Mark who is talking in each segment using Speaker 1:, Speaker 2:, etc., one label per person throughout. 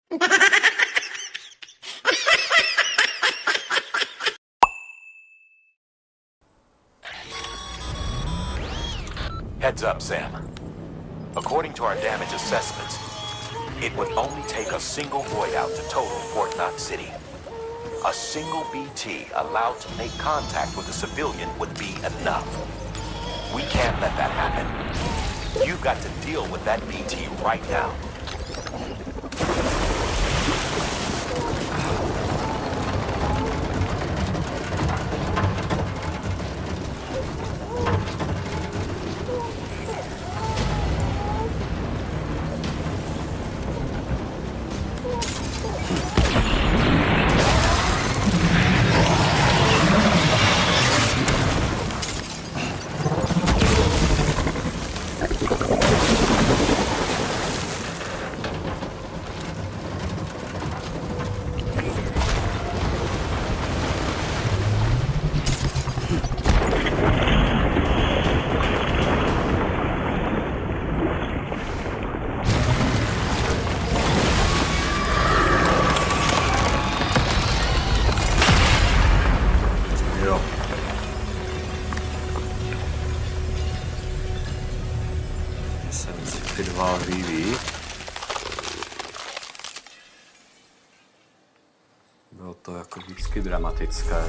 Speaker 1: Heads up, Sam. According to our damage assessments, it would only take a single void out to total Fort Knox City. A single BT allowed to make contact with a civilian would be enough. We can't let that happen. You've got to deal with that BT right now.
Speaker 2: Líbí. Bylo to jako vždycky dramatické.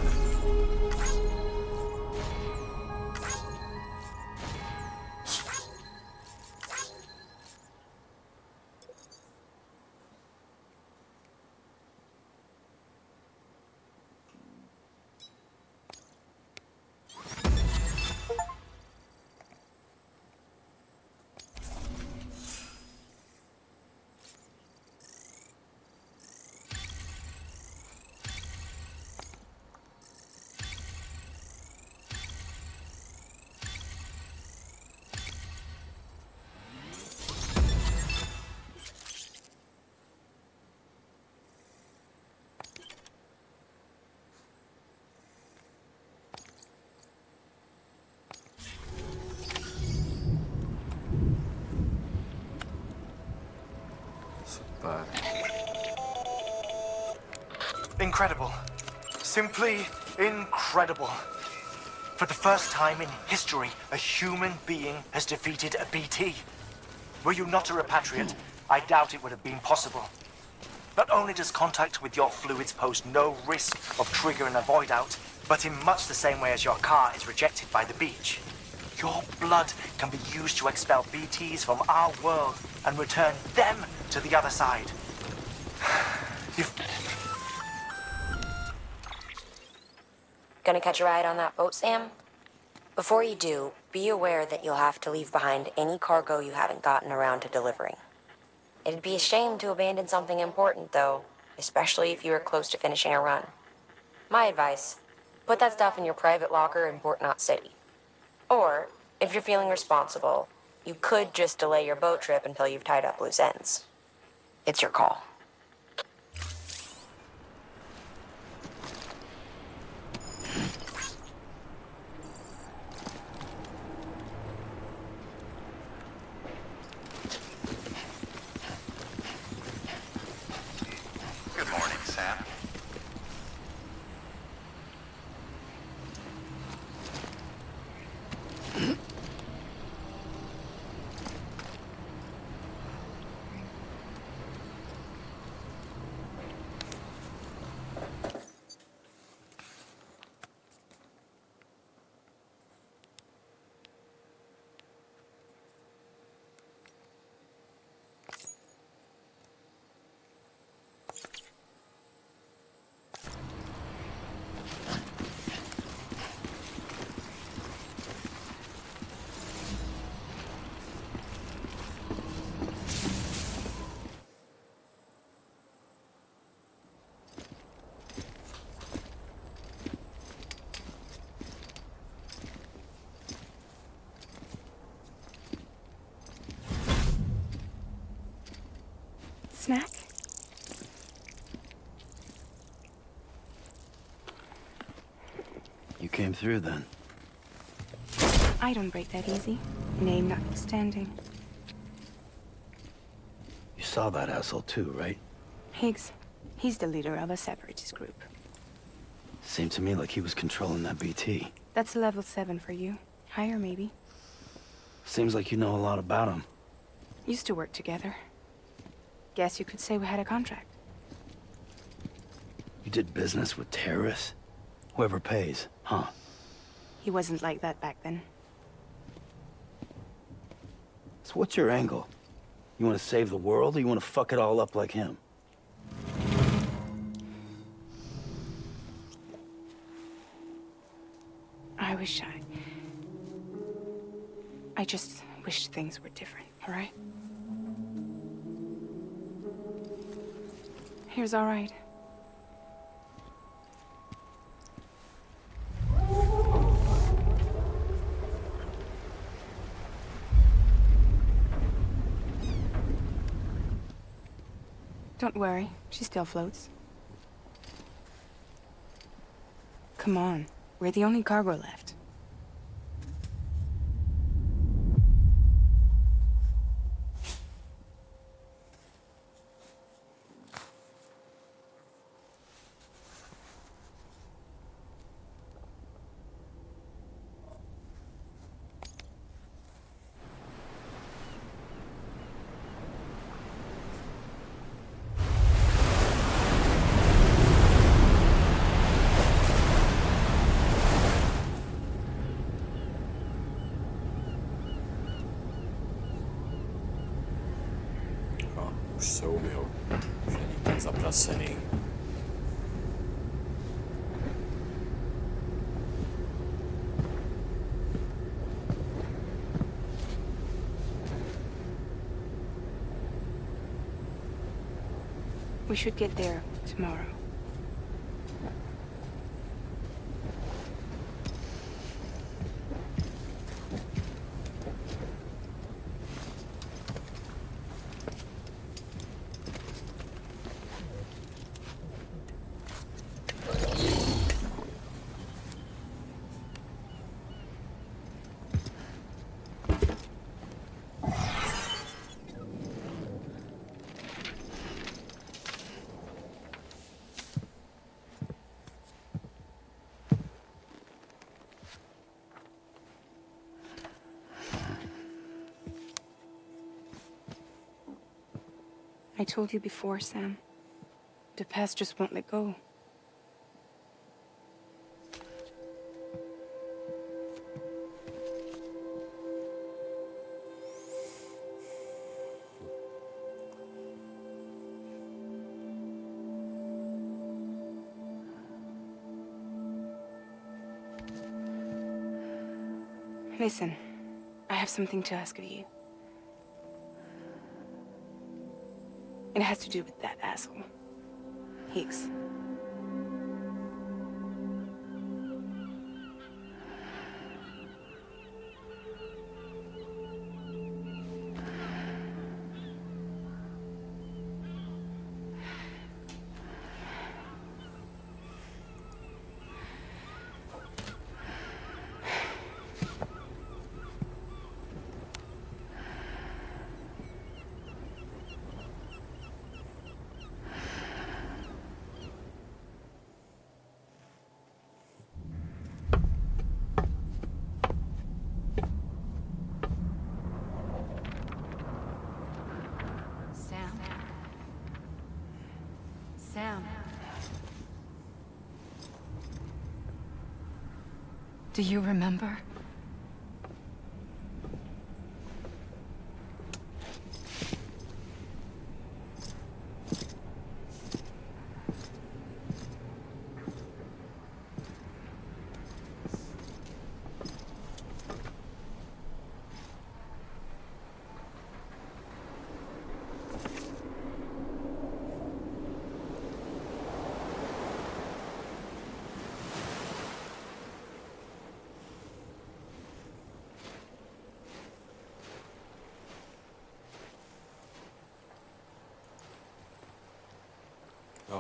Speaker 3: Incredible. Simply incredible. For the first time in history, a human being has defeated a BT. Were you not a repatriate, I doubt it would have been possible. Not only does contact with your fluids pose no risk of triggering a void out, but in much the same way as your car is rejected by the beach. Your blood can be used to expel BTs from our world and return them to the other side. You've...
Speaker 4: Gonna catch a ride on that boat, Sam? Before you do, be aware that you'll have to leave behind any cargo you haven't gotten around to delivering. It'd be a shame to abandon something important, though, especially if you were close to finishing a run. My advice, put that stuff in your private locker in Fort Knox City. Or, if you're feeling responsible, you could just delay your boat trip until you've tied up loose ends. It's your call.
Speaker 5: Snack?
Speaker 6: You came through then.
Speaker 5: I don't break that easy. Name notwithstanding.
Speaker 6: You saw that asshole too, right?
Speaker 5: Higgs, he's the leader of a separatist group.
Speaker 6: Seemed to me like he was controlling that BT.
Speaker 5: That's level 7 for you. Higher, maybe.
Speaker 6: Seems like you know a lot about him.
Speaker 5: Used to work together. Guess you could say we had a contract.
Speaker 6: You did business with terrorists? Whoever pays, huh?
Speaker 5: He wasn't like that back then.
Speaker 6: So what's your angle? You want to save the world, or you want to fuck it all up like him?
Speaker 5: I just wish things were different, all right? Here's all right. Don't worry, she still floats. Come on, we're the only cargo left.
Speaker 2: Už se umyl, už není tak zaprasený.
Speaker 5: We should get there tomorrow. I told you before, Sam. The past just won't let go. Listen, I have something to ask of you. It has to do with that asshole, Higgs.
Speaker 7: Sam.
Speaker 5: Do you remember?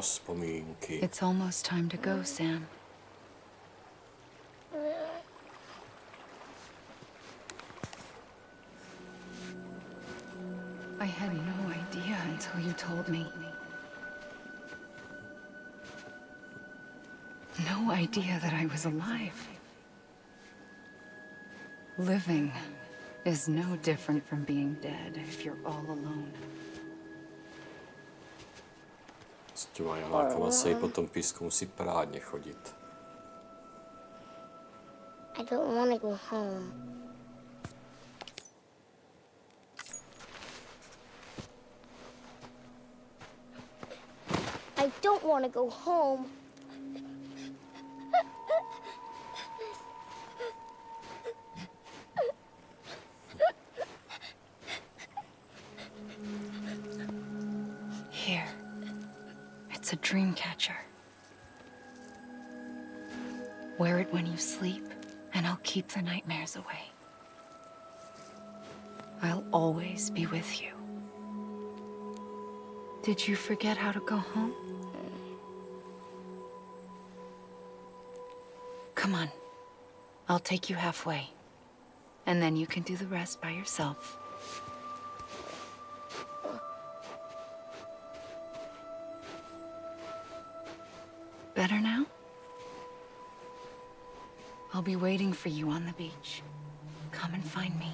Speaker 2: Vzpomínky.
Speaker 7: It's almost time to go, Sam. I had no idea until you told me. no idea that I was alive. Living is no different from being dead if you're all alone.
Speaker 2: S těma janákama se po tom písku musí parádně chodit.
Speaker 8: I don't want to go home. I don't want to go home.
Speaker 7: Here. It's a dream catcher. Wear it when you sleep, and I'll keep the nightmares away. I'll always be with you. Did you forget how to go home? Come on. I'll take you halfway. And then you can do the rest by yourself. Better now? I'll be waiting for you on the beach. Come and find me.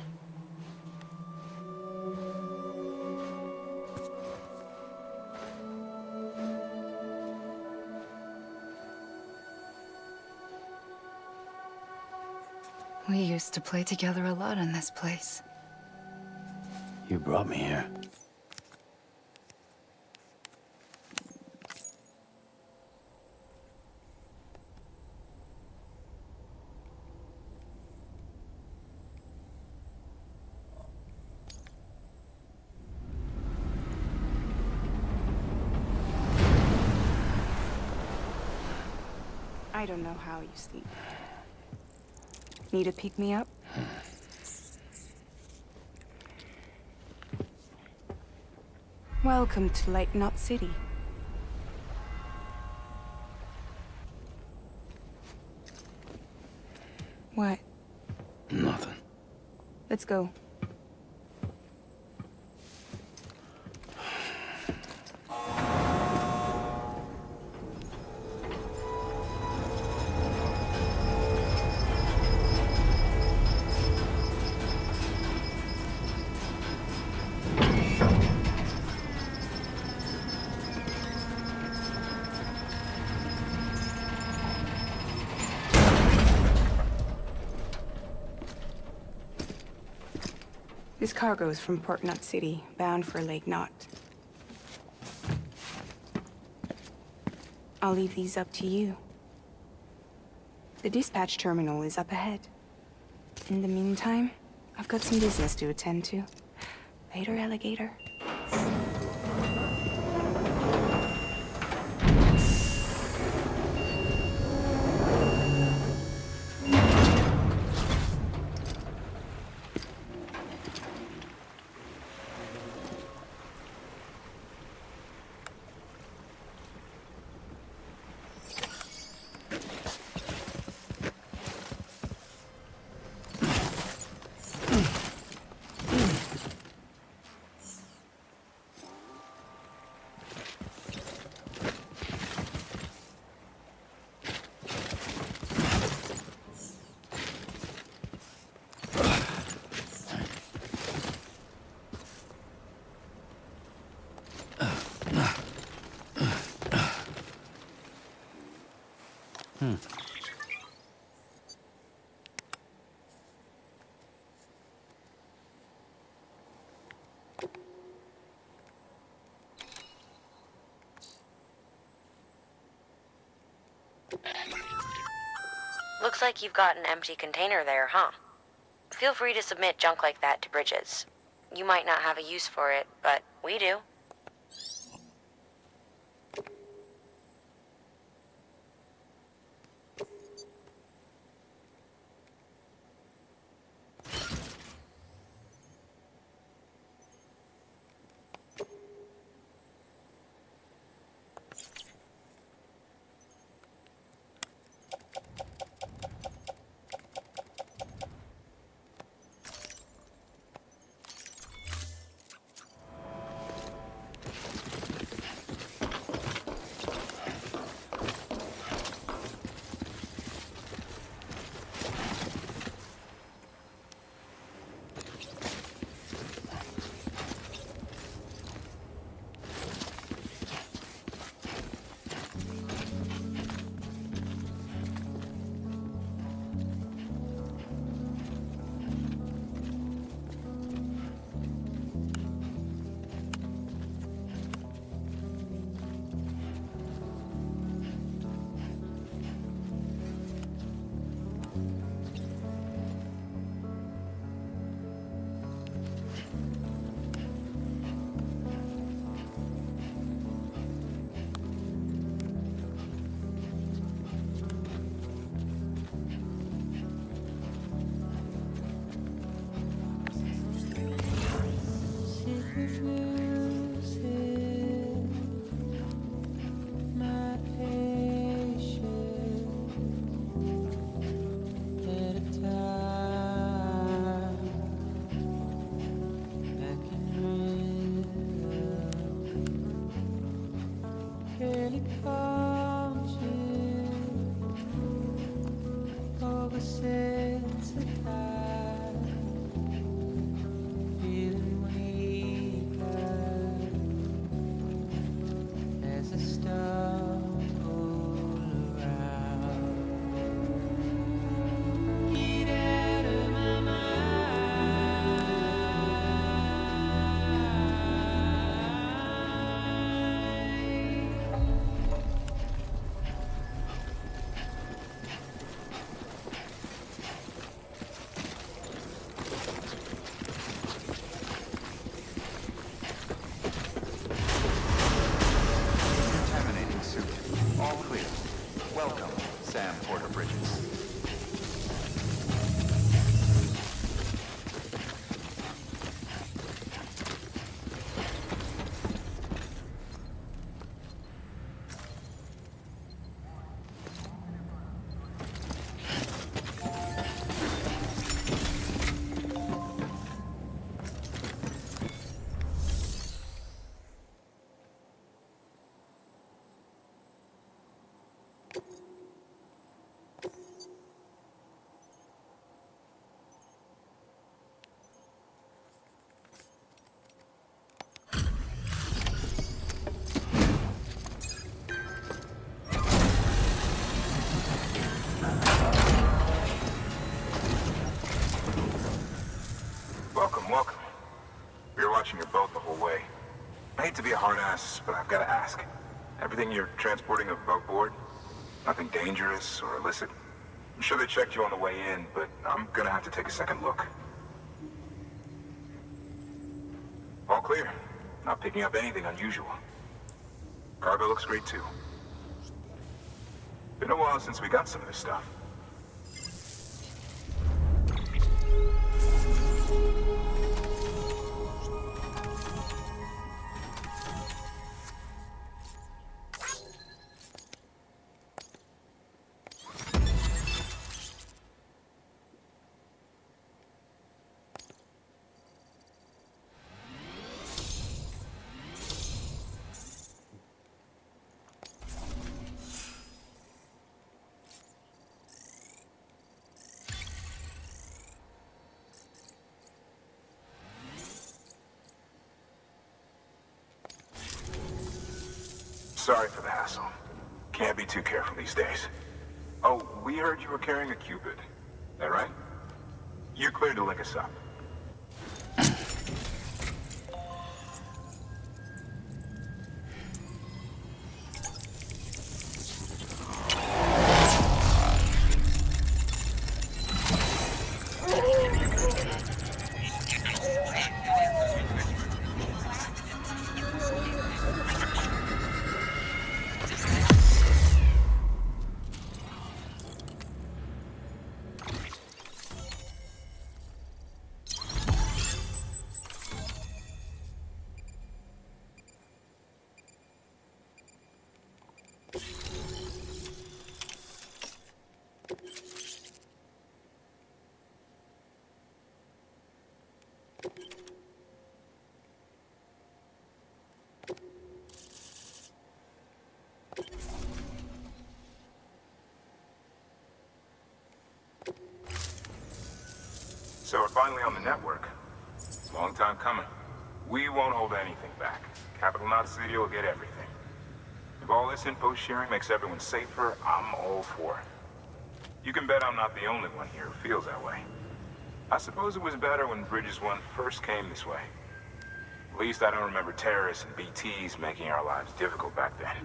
Speaker 7: We used to play together a lot in this place.
Speaker 6: You brought me here.
Speaker 5: I don't know how you sleep. Need to pick me up? Welcome to Lake Knot City. What?
Speaker 6: Nothing.
Speaker 5: Let's go. This cargo is from Port Knot City, bound for Lake Knot. I'll leave these up to you. The dispatch terminal is up ahead. In the meantime, I've got some business to attend to. Later, alligator.
Speaker 4: Looks like you've got an empty container there, huh? Feel free to submit junk like that to Bridges. You might not have a use for it, but we do.
Speaker 9: Welcome. We were watching your boat the whole way. I hate to be a hard ass, but I've got to ask. Everything you're transporting above board? Nothing dangerous or illicit? I'm sure they checked you on the way in, but I'm gonna have to take a second look. All clear. Not picking up anything unusual. Cargo looks great too. Been a while since we got some of this stuff. Sorry for the hassle. Can't be too careful these days. Oh, we heard you were carrying a Cupid. That right? You're cleared to link us up. So we're finally on the network. Long time coming. We won't hold anything back. Capital Knot City will get everything. If all this info sharing makes everyone safer, I'm all for it. You can bet I'm not the only one here who feels that way. I suppose it was better when Bridges 1 first came this way. At least I don't remember terrorists and BTs making our lives difficult back then.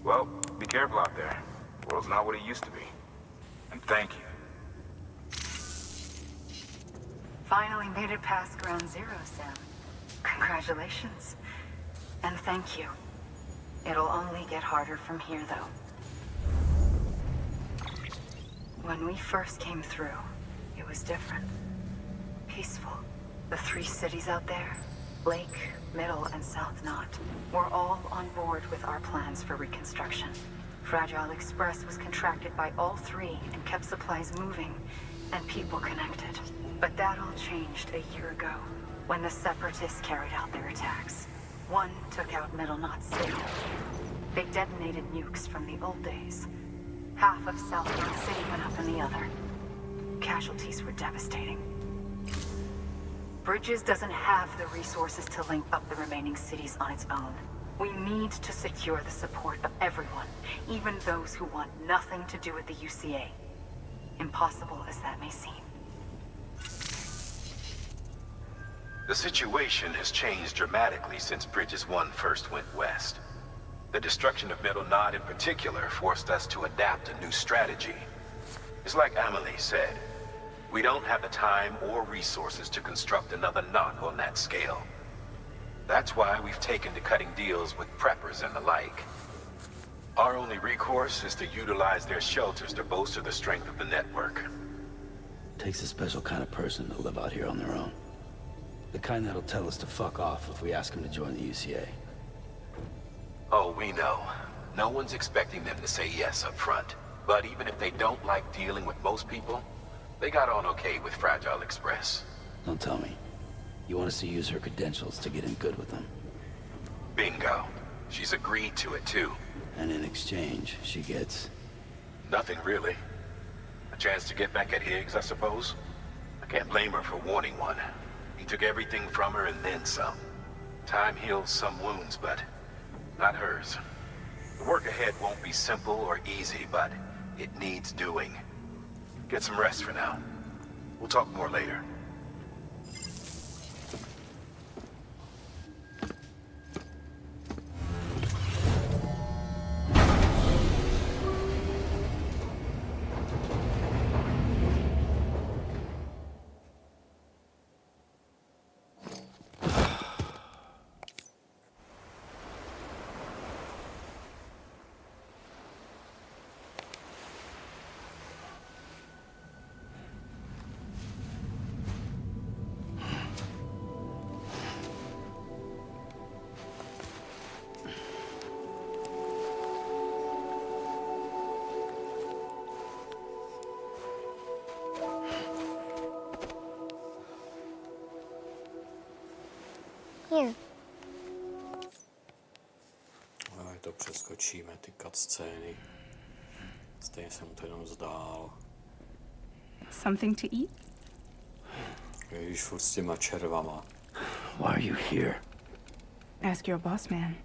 Speaker 9: Well, be careful out there. The world's not what it used to be. And thank you.
Speaker 7: Finally made it past ground zero, Sam. Congratulations. And thank you. It'll only get harder from here, though. When we first came through, it was different. Peaceful. The 3 cities out there, Lake, Middle, and South Knot, were all on board with our plans for reconstruction. Fragile Express was contracted by all 3 and kept supplies moving and people connected. But that all changed a year ago, when the Separatists carried out their attacks. One took out Middle Knot City. They detonated nukes from the old days. Half of South Knot City went up in the other. Casualties were devastating. Bridges doesn't have the resources to link up the remaining cities on its own. We need to secure the support of everyone, even those who want nothing to do with the UCA. Impossible as that may seem.
Speaker 1: The situation has changed dramatically since Bridges 1 first went west. The destruction of Middle Knot in particular forced us to adapt a new strategy. It's like Amelie said, we don't have the time or resources to construct another knot on that scale. That's why we've taken to cutting deals with preppers and the like. Our only recourse is to utilize their shelters to bolster the strength of the network.
Speaker 6: Takes a special kind of person to live out here on their own. The kind that'll tell us to fuck off if we ask them to join the UCA.
Speaker 1: Oh, we know. No one's expecting them to say yes up front. But even if they don't like dealing with most people, they got on okay with Fragile Express.
Speaker 6: Don't tell me. You want us to use her credentials to get in good with them?
Speaker 1: Bingo. She's agreed to it too.
Speaker 6: And in exchange, she gets...
Speaker 1: Nothing really. A chance to get back at Higgs, I suppose. I can't blame her for wanting one. He took everything from her and then some. Time heals some wounds, but not hers. The work ahead won't be simple or easy, but it needs doing. Get some rest for now. We'll talk more later.
Speaker 8: Here.
Speaker 2: Ale to přeskočíme, ty cutscény. Stejně se mu to jenom zdál.
Speaker 5: Something to eat?
Speaker 2: Ježíš, furt s těma červama.
Speaker 6: Why are you here?
Speaker 5: Ask your boss man.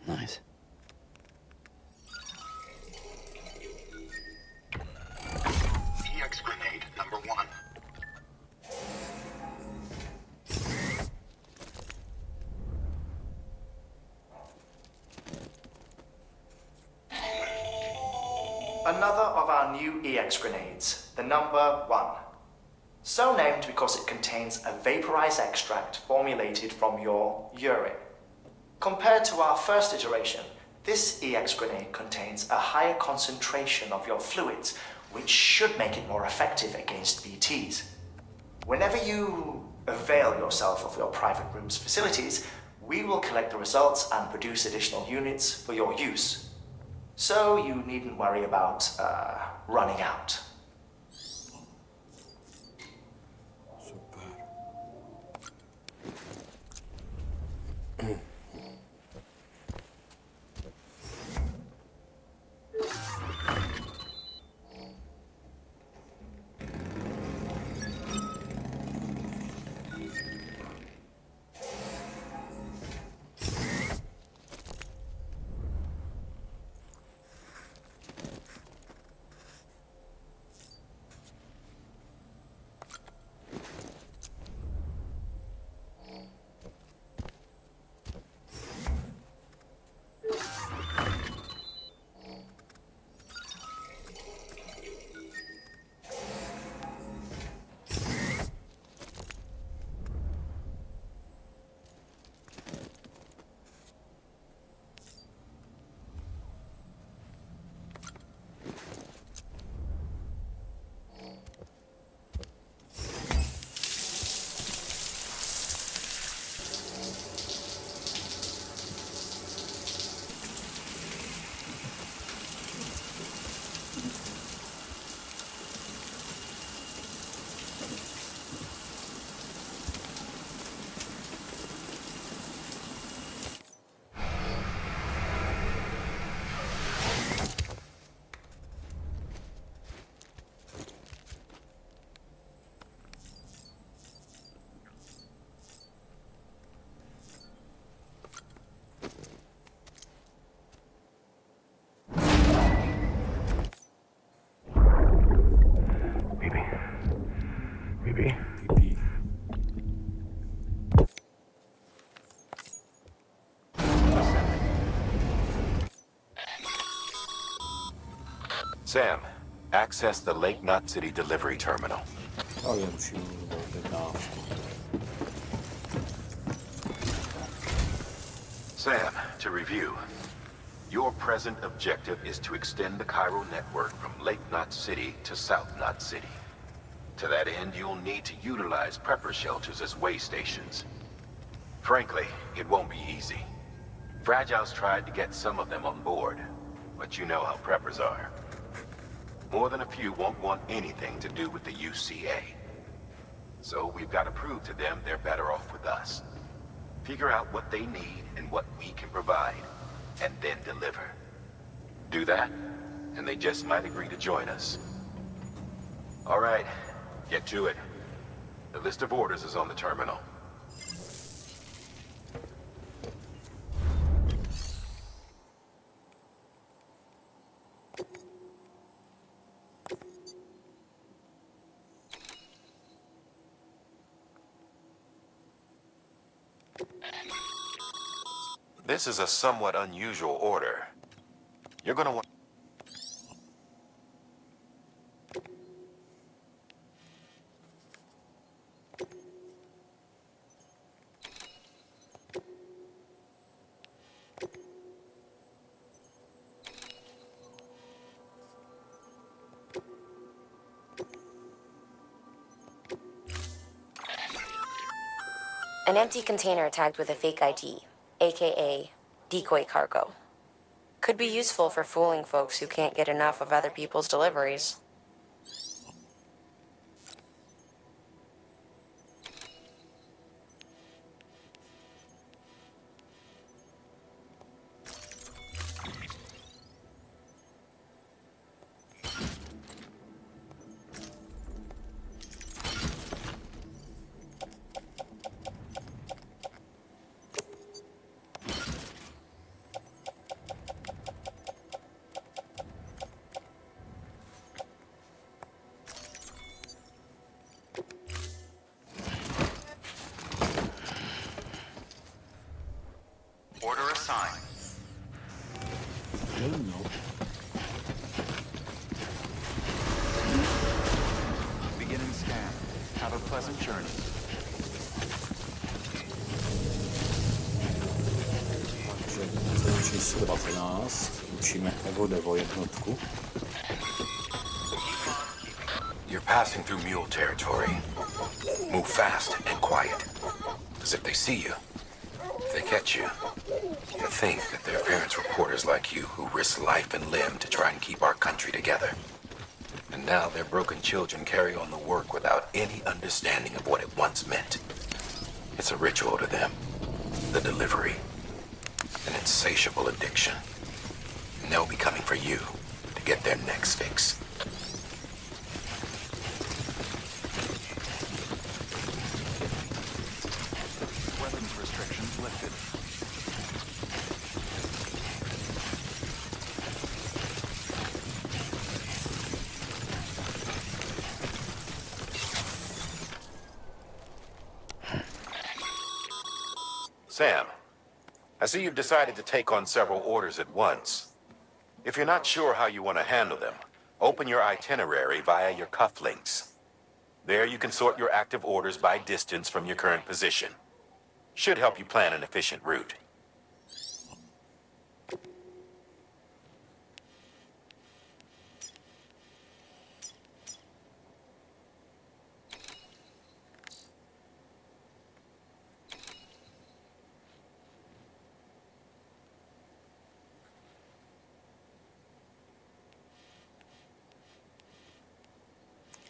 Speaker 6: Nice.
Speaker 10: EX grenade number 1.
Speaker 3: Another of our new EX grenades, the number 1. So named because it contains a vaporized extract formulated from your urine. Compared to our first iteration, this EX grenade contains a higher concentration of your fluids, which should make it more effective against BTs. Whenever you avail yourself of your private room's facilities, we will collect the results and produce additional units for your use. So you needn't worry about running out.
Speaker 2: Super.
Speaker 3: Líbí.
Speaker 2: Líbí.
Speaker 1: Sam, access the Lake Knot City delivery terminal.
Speaker 2: Ale musím mít objednávku.
Speaker 1: Sam, to review. Your present objective is to extend the Cairo network from Lake Knot City to South Knot City. To that end, you'll need to utilize prepper shelters as way stations. Frankly, it won't be easy. Fragile's tried to get some of them on board, but you know how preppers are. More than a few won't want anything to do with the UCA. So we've got to prove to them they're better off with us. Figure out what they need and what we can provide, and then deliver. Do that, and they just might agree to join us. All right, get to it. The list of orders is on the terminal. This is a somewhat unusual order. You're gonna want...
Speaker 4: An empty container tagged with a fake ID, aka decoy cargo. Could be useful for fooling folks who can't get enough of other people's deliveries.
Speaker 10: Order assigned.
Speaker 2: No.
Speaker 10: Beginning scan. Have a pleasant journey.
Speaker 2: Takže číslo 19. Učíme Evo jednotku.
Speaker 1: You're passing through mule territory. Move fast and quiet. As if they see you. If they catch you, to think that their parents were reporters like you who risk life and limb to try and keep our country together. And now their broken children carry on the work without any understanding of what it once meant. It's a ritual to them. The delivery. An insatiable addiction. And they'll be coming for you to get their next fix.
Speaker 10: Weapons restrictions lifted.
Speaker 1: Sam, I see you've decided to take on several orders at once. If you're not sure how you want to handle them, open your itinerary via your cufflinks. There you can sort your active orders by distance from your current position. Should help you plan an efficient route.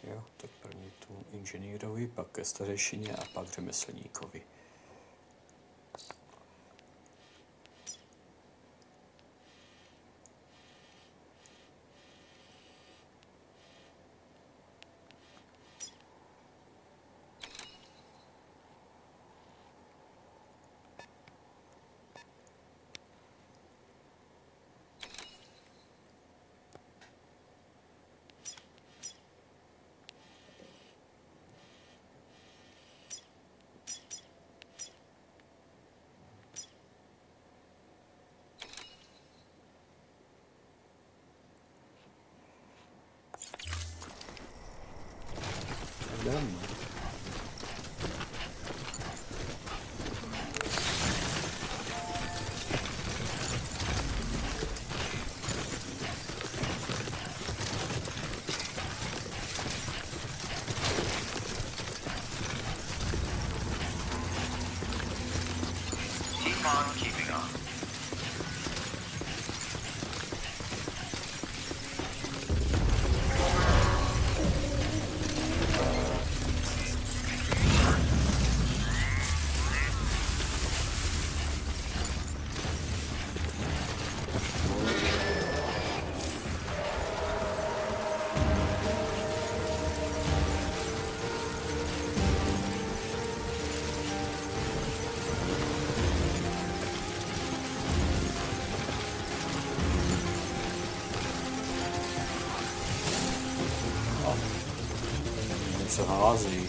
Speaker 2: Jo, tak první tomu inženýrovi, pak ke stařešině a pak řemeslníkovi. jdem.
Speaker 3: Keep on keeping on.
Speaker 2: Se hází.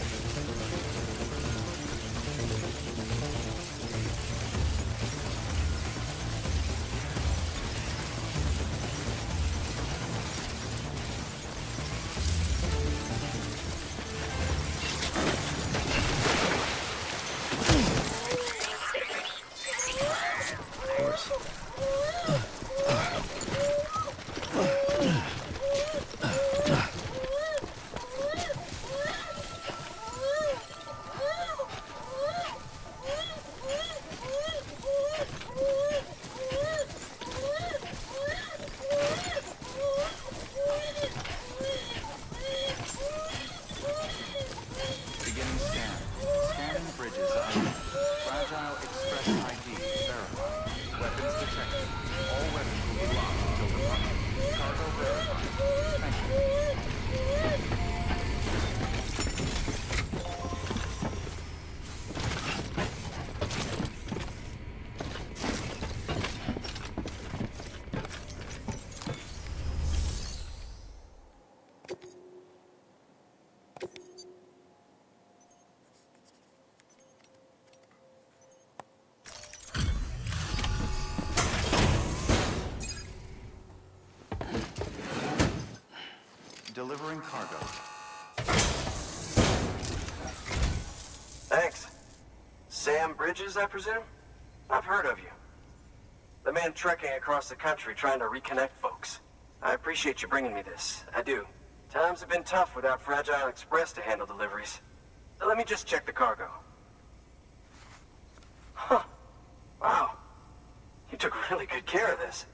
Speaker 10: Beginning scan. Scanning bridges ID. Fragile Express ID verified. Weapons detected. All weapons will be locked until departure. Cargo verified. Thank you. Delivering cargo.
Speaker 11: Thanks. Sam Bridges, I presume? I've heard of you. The man trekking across the country trying to reconnect folks. I appreciate you bringing me this. I do. Times have been tough without Fragile Express to handle deliveries. Now, let me just check the cargo. Huh. Wow. You took really good care of this.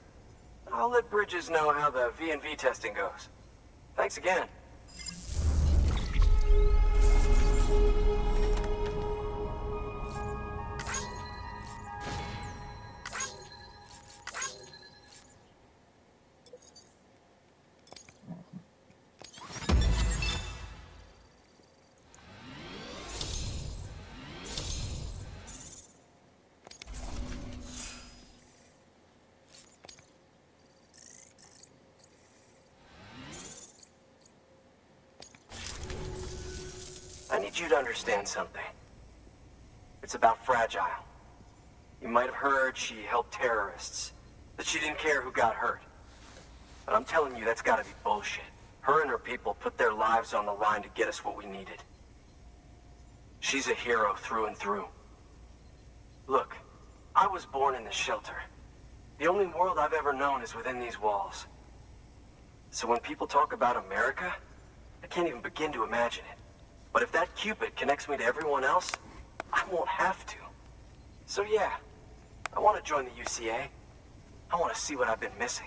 Speaker 11: I'll let Bridges know how the V&V testing goes. Thanks again. I need you to understand something. It's about Fragile. You might have heard she helped terrorists, that she didn't care who got hurt. But I'm telling you, that's gotta be bullshit. Her and her people put their lives on the line to get us what we needed. She's a hero through and through. Look, I was born in this shelter. The only world I've ever known is within these walls. So when people talk about America, I can't even begin to imagine it. But if that Cupid connects me to everyone else, I won't have to. So yeah, I want to join the UCA. I want to see what I've been missing.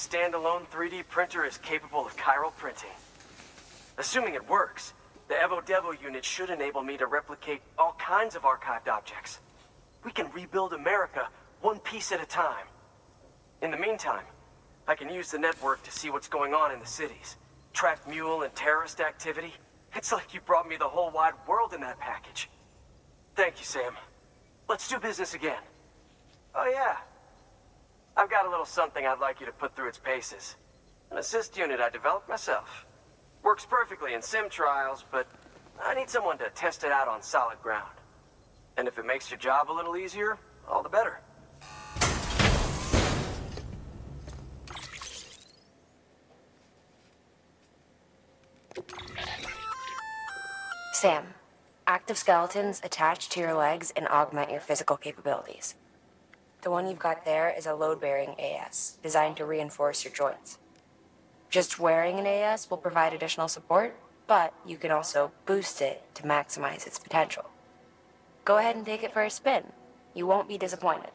Speaker 11: standalone 3D printer is capable of chiral printing. Assuming it works, the Evo Devo unit should enable me to replicate all kinds of archived objects. We can rebuild America one piece at a time. In the meantime, I can use the network to see what's going on in the cities. Track mule and terrorist activity. It's like you brought me the whole wide world in that package. Thank you, Sam. Let's do business again. Oh yeah. I've got a little something I'd like you to put through its paces. An assist unit I developed myself. Works perfectly in sim trials, but I need someone to test it out on solid ground. And if it makes your job a little easier, all the better.
Speaker 4: Sam, active skeletons attach to your legs and augment your physical capabilities. The one you've got there is a load-bearing AS, designed to reinforce your joints. Just wearing an AS will provide additional support, but you can also boost it to maximize its potential. Go ahead and take it for a spin. You won't be disappointed.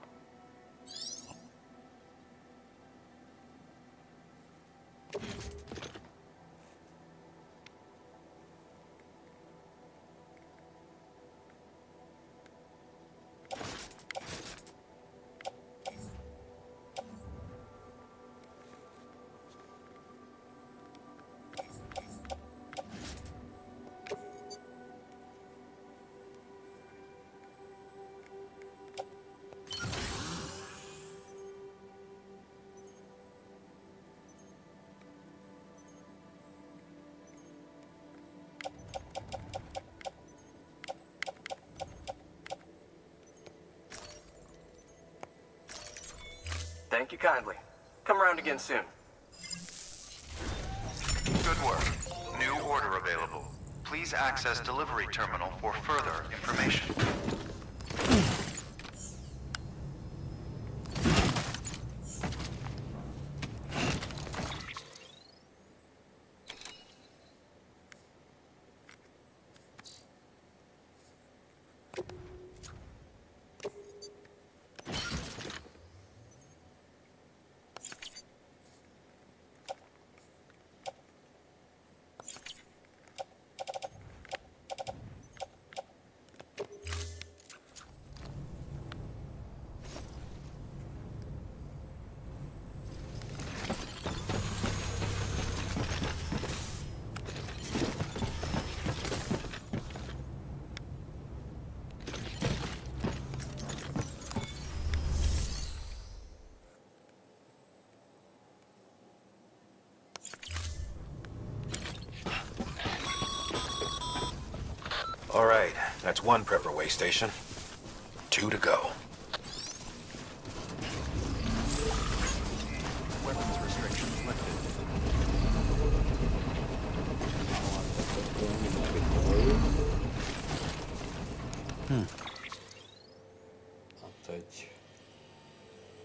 Speaker 11: Thank you kindly. Come around again soon.
Speaker 10: Good work. New order available. Please access delivery terminal for further information.
Speaker 1: All right, that's one prepper way station. 2 to go.
Speaker 10: Weapons restrictions lifted.
Speaker 2: A teď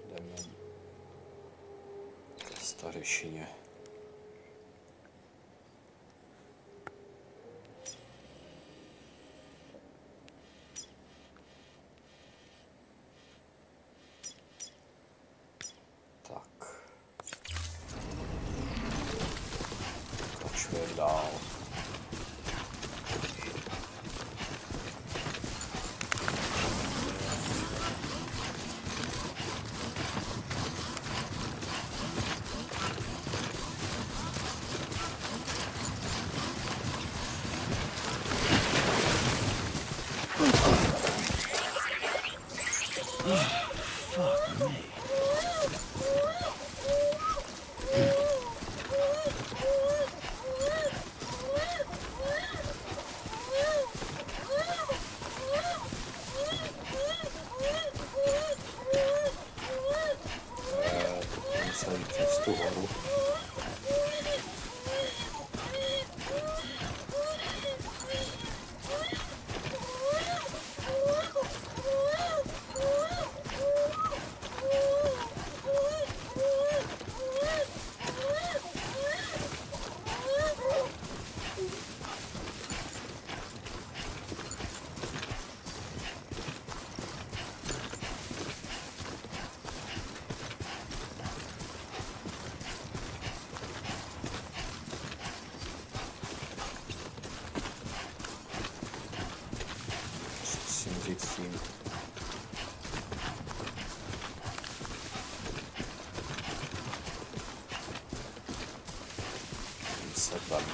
Speaker 2: jdeme ke stařešině. Pokračujeme dál. jezdit s tím. Tím sebem.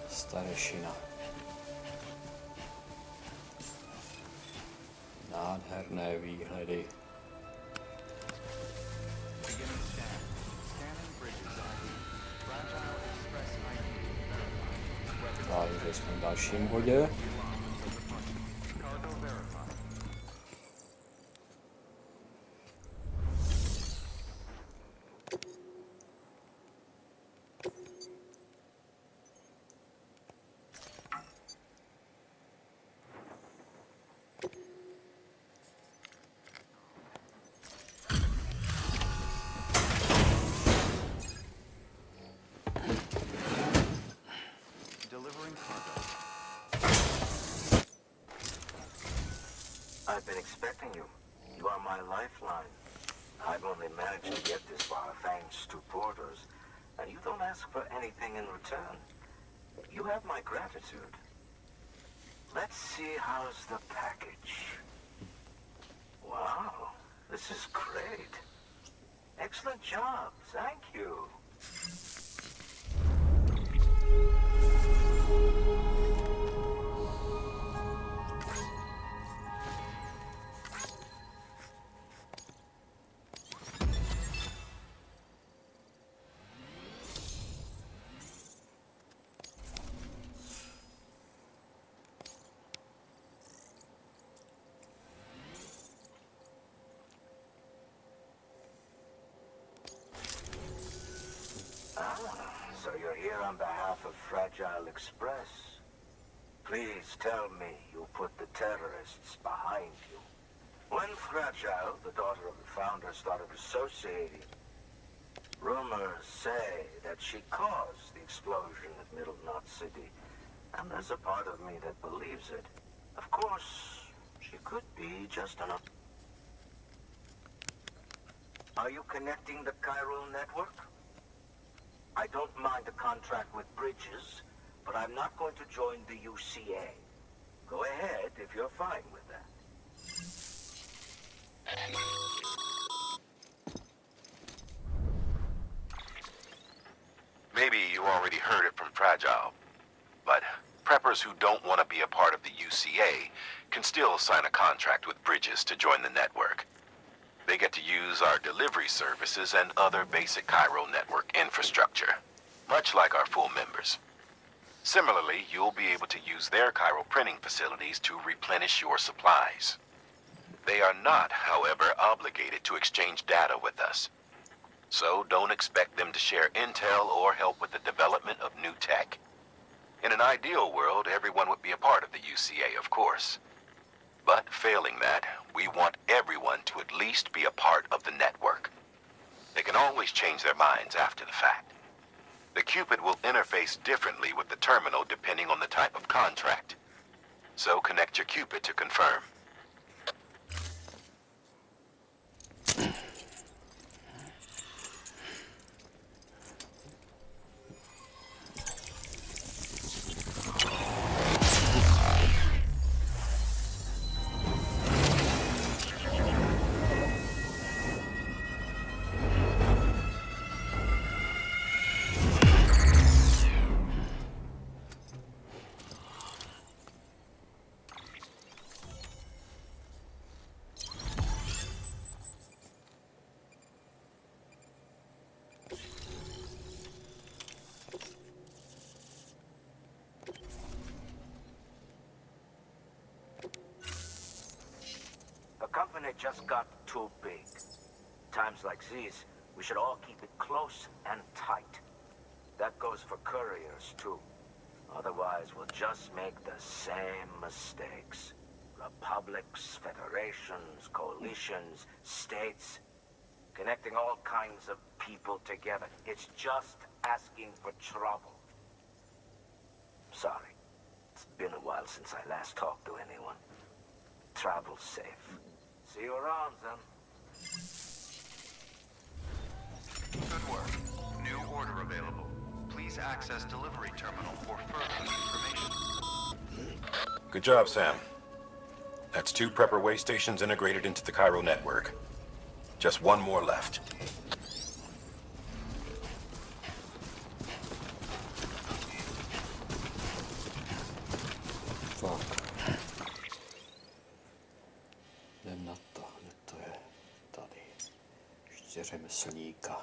Speaker 2: Starešina. Nádherné výhledy. Takže jsme v dalším bodě.
Speaker 11: I've been expecting you. You are my lifeline. I've only managed to get this far thanks to porters, and you don't ask for anything in return. You have my gratitude. Let's see how's the package. Wow, this is great. Excellent job, thank you. So you're here on behalf of Fragile Express. Please tell me you put the terrorists behind you. When Fragile, the daughter of the founder, started associating, rumors say that she caused the explosion at Middle Knot City. And there's a part of me that believes it. Of course, she could be just enough. Are you connecting the chiral network? I don't mind a contract with Bridges, but
Speaker 12: I'm not going to join the UCA. Go ahead if you're fine with that.
Speaker 1: Maybe you already heard it from Fragile, but preppers who don't want to be a part of the UCA can still sign a contract with Bridges to join the network. They get to use our delivery services and other basic Cairo network infrastructure, much like our full members. Similarly, you'll be able to use their Cairo printing facilities to replenish your supplies. They are not, however, obligated to exchange data with us. So don't expect them to share intel or help with the development of new tech. In an ideal world, everyone would be a part of the UCA, of course. But failing that, we want everyone to at least be a part of the network. They can always change their minds after the fact. The Cupid will interface differently with the terminal depending on the type of contract. So connect your Cupid to confirm.
Speaker 12: Company just got too big. Times like these, we should all keep it close and tight. That goes for couriers, too. Otherwise, we'll just make the same mistakes. Republics, federations, coalitions, states, connecting all kinds of people together. It's just asking for trouble. Sorry. It's been a while since I last talked to anyone. Travel safe. See you around, then.
Speaker 10: Good work. New order available. Please access delivery terminal for further information.
Speaker 1: Good job, Sam. That's 2 prepper way stations integrated into the Cairo network. Just 1 more left.
Speaker 2: Fuck. Jdem na to, kde to je? Tady. Ještě řemeslníka.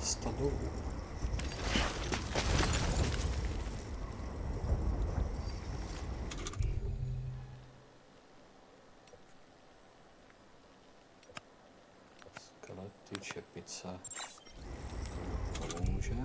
Speaker 2: Dostanu. Skelety, čepice. To pomůže.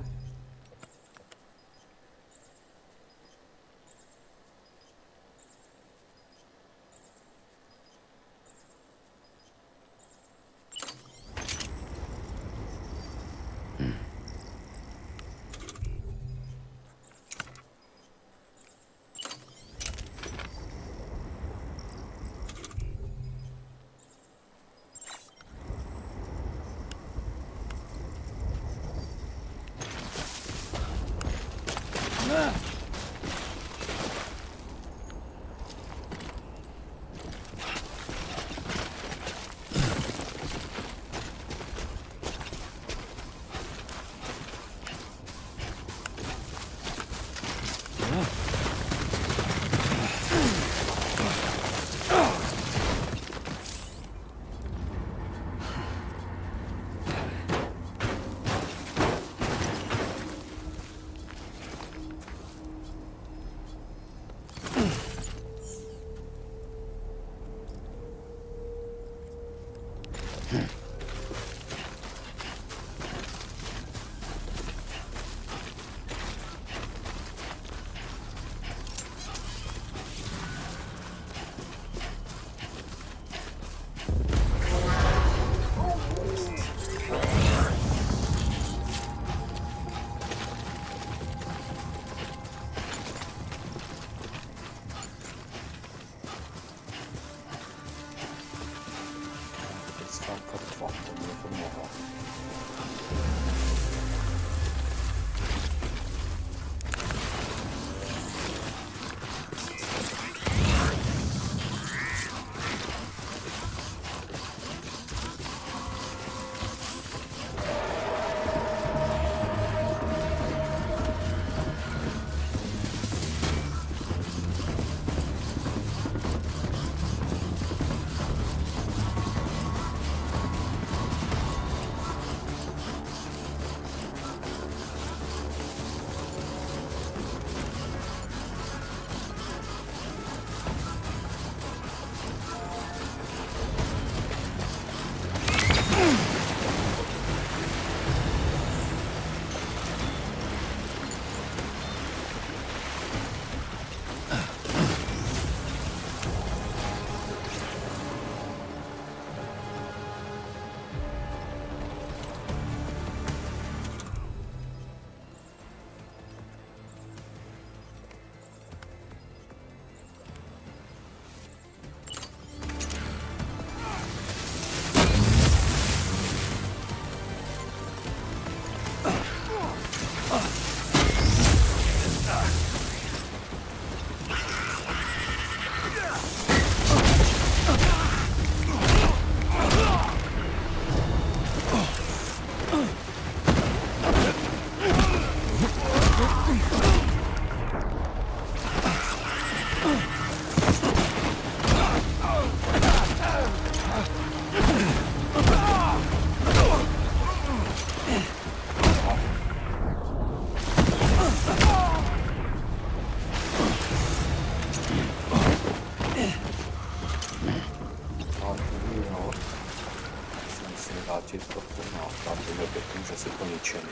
Speaker 2: vrátit trochu na Stranding, tím, že si poničený.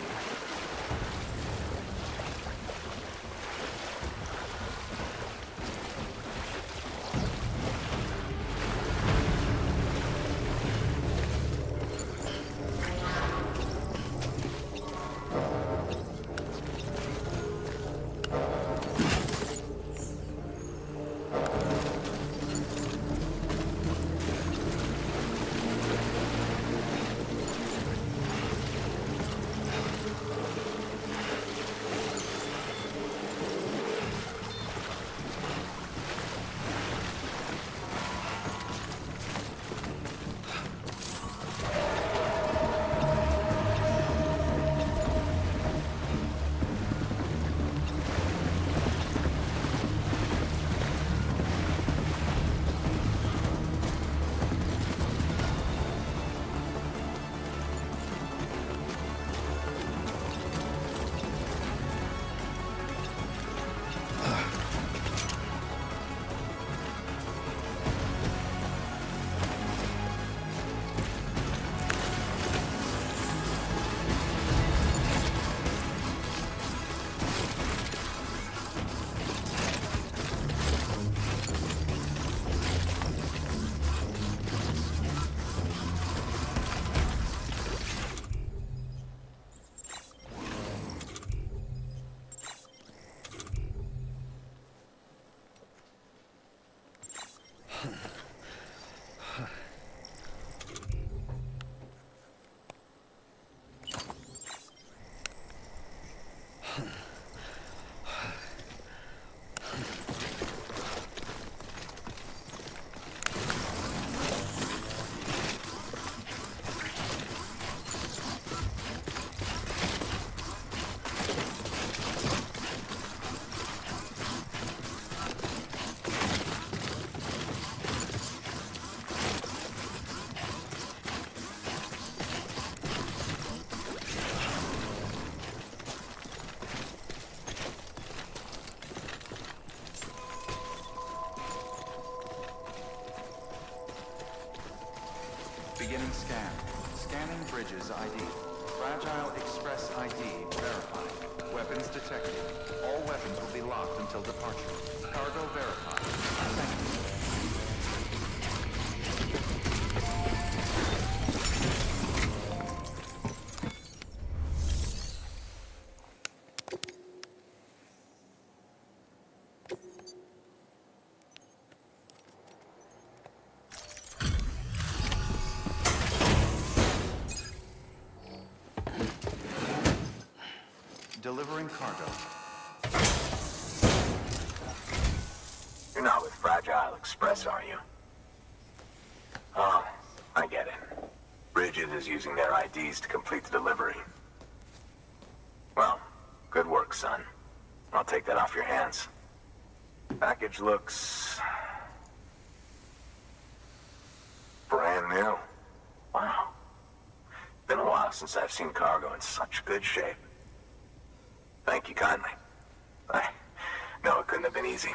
Speaker 10: Beginning scan. Scanning bridges ID. Fragile Express ID verified. Weapons detected. All weapons will be locked until departure. Cargo verified. Thank you. Delivering cargo.
Speaker 11: You're not with Fragile Express, are you? Oh, I get it. Bridget is using their IDs to complete the delivery. Well, good work, son. I'll take that off your hands. Package looks... brand new. Wow. Been a while since I've seen cargo in such good shape. Thank you kindly. I know it couldn't have been easy.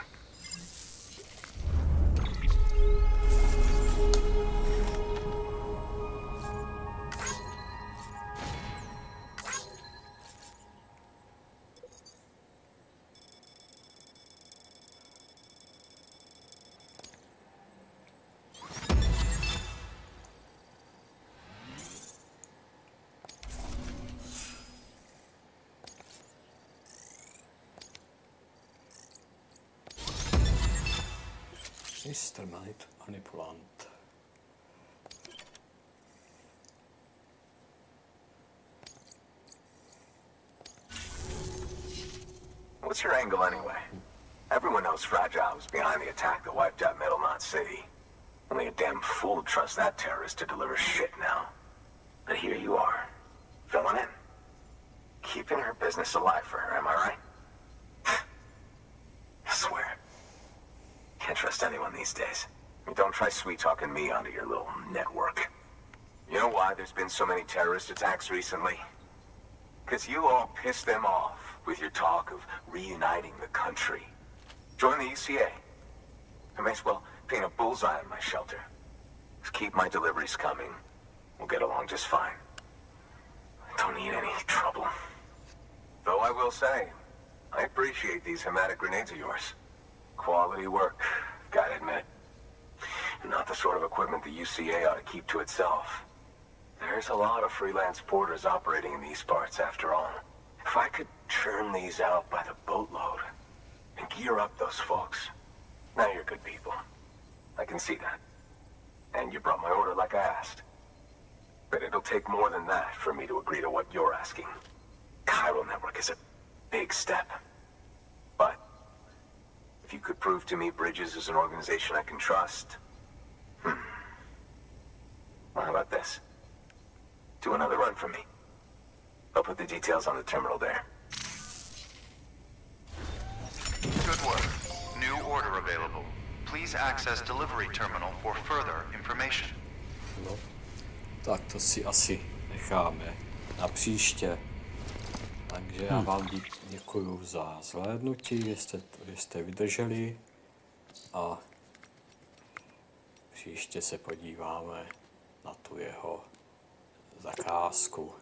Speaker 2: Mr. Manipulant.
Speaker 11: What's your angle anyway? Everyone knows Fragile was behind the attack that wiped out Middle Knot City. Only a damn fool would trust that terrorist to deliver shit now. But here you are, filling in. Keeping her business alive for her, am I right? I swear. Can't trust anyone these days. Don't try sweet-talking me onto your little network. You know why there's been so many terrorist attacks recently? Because you all pissed them off with your talk of reuniting the country. Join the UCA. I may as well paint a bullseye on my shelter. Just keep my deliveries coming. We'll get along just fine. I don't need any trouble. Though I will say, I appreciate these hematic grenades of yours. Quality work, gotta admit. Not the sort of equipment the UCA ought to keep to itself. There's a lot of freelance porters operating in these parts, after all. If I could churn these out by the boatload and gear up those folks. Now you're good people. I can see that. And you brought my order like I asked. But it'll take more than that for me to agree to what you're asking. Chiral Network is a big step. But if you could prove to me Bridges is an organization I can trust... Well, how about this? Do another run for me. I'll put the details on the terminal there.
Speaker 10: Good work. New order available. Please access delivery terminal for further information.
Speaker 2: No, tak to si asi necháme na příště. Takže já vám děkuju za zhlédnutí, že jste vydrželi a příště se podíváme na tu jeho zakázku.